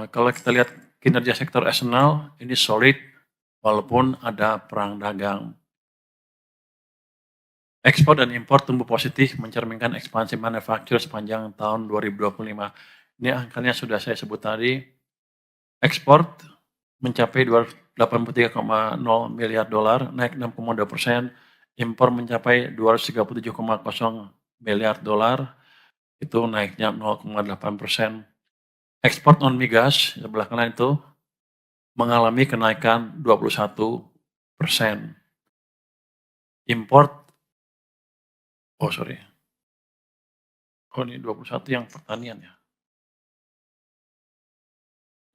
Kalau kita lihat kinerja sektor eksternal ini solid walaupun ada perang dagang. Ekspor dan impor tumbuh positif mencerminkan ekspansi manufaktur sepanjang tahun 2025. Ini angkanya sudah saya sebut tadi. Ekspor mencapai 283,0 miliar dolar, naik 6,2%. Impor mencapai 237,0 miliar dolar, itu naiknya 0,8%. Ekspor non migas sebelah kanan itu mengalami kenaikan 21%. Import, ini 21 yang pertanian ya.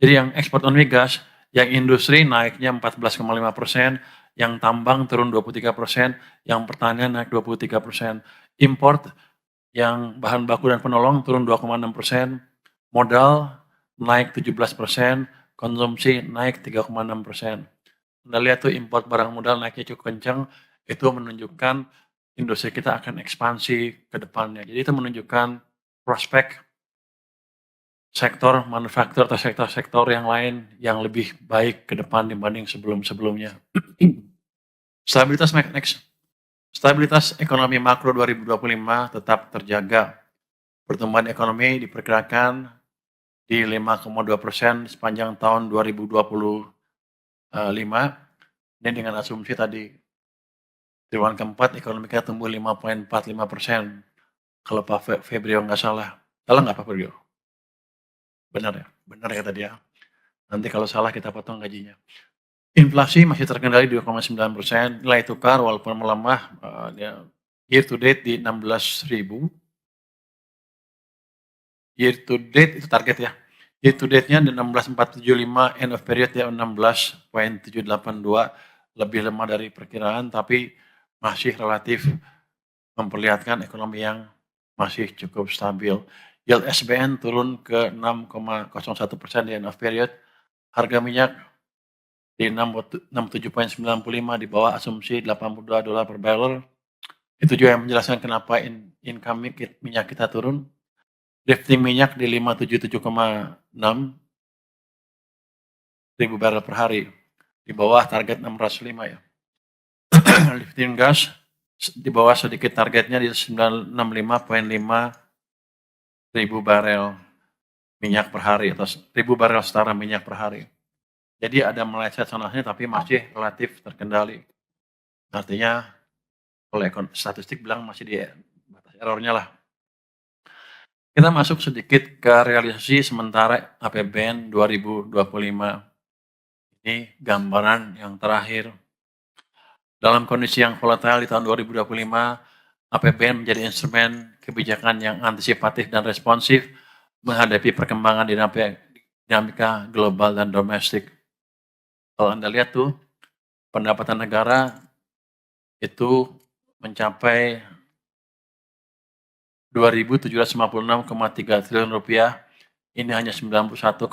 Jadi yang ekspor non migas, yang industri naiknya 14,5%, yang tambang turun 23%, yang pertanian naik 23%. Import yang bahan baku dan penolong turun 2,6%, modal naik 17%, konsumsi naik 3,6%. Anda lihat tuh import barang modal naiknya cukup kencang, itu menunjukkan industri kita akan ekspansi ke depannya. Jadi itu menunjukkan prospek sektor manufaktur atau sektor-sektor yang lain yang lebih baik ke depan dibanding sebelum-sebelumnya. Stabilitas ekonomi makro 2025 tetap terjaga. Pertumbuhan ekonomi diperkirakan di 5,2% sepanjang tahun 2025. Ini dengan asumsi tadi triwulan keempat ekonomi kita tumbuh 5,45%. Kalau Pak Febrio nggak salah. Salah nggak Pak Febrio? Benar ya? Benar ya tadi ya. Nanti kalau salah kita potong gajinya. Inflasi masih terkendali 2,9%. Nilai tukar walaupun melemah, year to date di 16.000. Year to date itu target ya. Year to date-nya di 16.475, end of period ya 16.782, lebih lemah dari perkiraan, tapi masih relatif memperlihatkan ekonomi yang masih cukup stabil. Yield SBN turun ke 6,01% di end of period. Harga minyak di 67,95 di bawah asumsi $82 per barrel. Itu juga yang menjelaskan kenapa income minyak kita turun. Lifting minyak di 577,6 ribu barrel per hari, di bawah target 605 ya. Lifting gas di bawah sedikit targetnya di 965,5 ribu barel minyak per hari atau 1.000 barel setara minyak per hari. Jadi ada meleset sana-sini tapi masih relatif terkendali. Artinya kalau statistik bilang masih di batas errornya lah. Kita masuk sedikit ke realisasi sementara APBN 2025. Ini gambaran yang terakhir. Dalam kondisi yang volatile di tahun 2025, APBN menjadi instrumen kebijakan yang antisipatif dan responsif menghadapi perkembangan dinamika global dan domestik. Kalau Anda lihat tuh, pendapatan negara itu mencapai 2.756,3 triliun rupiah. Ini hanya 91,7%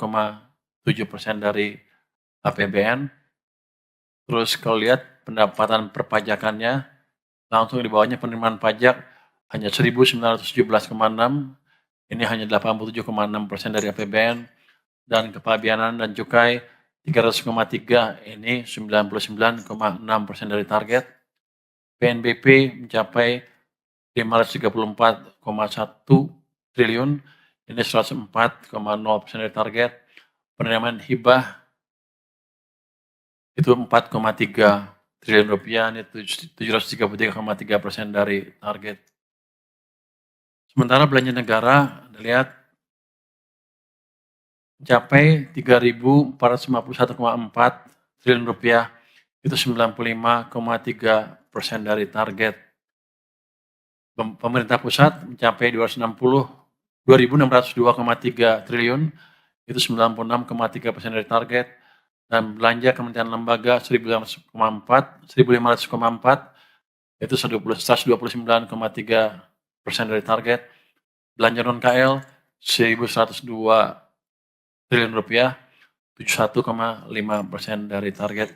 dari APBN. Terus kalau lihat pendapatan perpajakannya, langsung di bawahnya penerimaan pajak hanya 1.917,6, ini hanya 87,6% dari APBN, dan kepabianan dan cukai 300,3, ini 99,6% dari target. PNBP mencapai 534,1 triliun, ini 104,0% dari target. Penerimaan hibah itu 4,3 triliun rupiah, ini 733,3% dari target. Sementara belanja negara, Anda lihat, mencapai 3.451,4 triliun rupiah, itu 95,3% dari target. Pemerintah pusat mencapai 2.602,3 triliun, itu 96,3% dari target. Dan belanja kementerian lembaga 1.500,4, itu 129,3% dari target. Belanja non-KL 1.102 triliun rupiah, 71,5% dari target.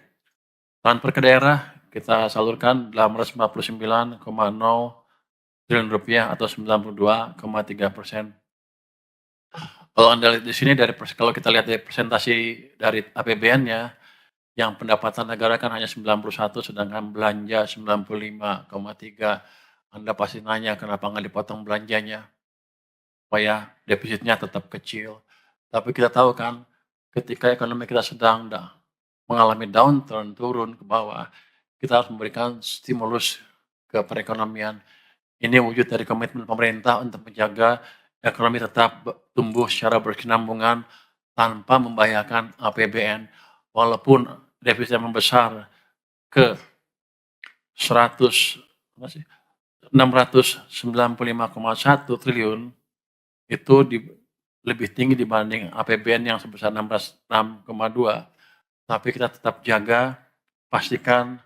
Transfer ke daerah kita salurkan 849,0 triliun rupiah atau 92,3%. Kalau Anda lihat di sini kalau kita lihat dari presentasi dari APBN-nya, yang pendapatan negara kan hanya 91 sedangkan belanja 95,3. Anda pasti nanya kenapa nggak dipotong belanjanya supaya defisitnya tetap kecil. Tapi kita tahu kan ketika ekonomi kita sedang mengalami downturn, turun ke bawah, kita harus memberikan stimulus ke perekonomian. Ini wujud dari komitmen pemerintah untuk menjaga ekonomi tetap tumbuh secara berkesinambungan tanpa membahayakan APBN. Walaupun defisit membesar ke 695,1 triliun, itu lebih tinggi dibanding APBN yang sebesar 6,2, tapi kita tetap jaga, pastikan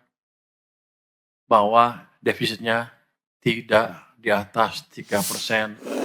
bahwa defisitnya tidak di atas 3%.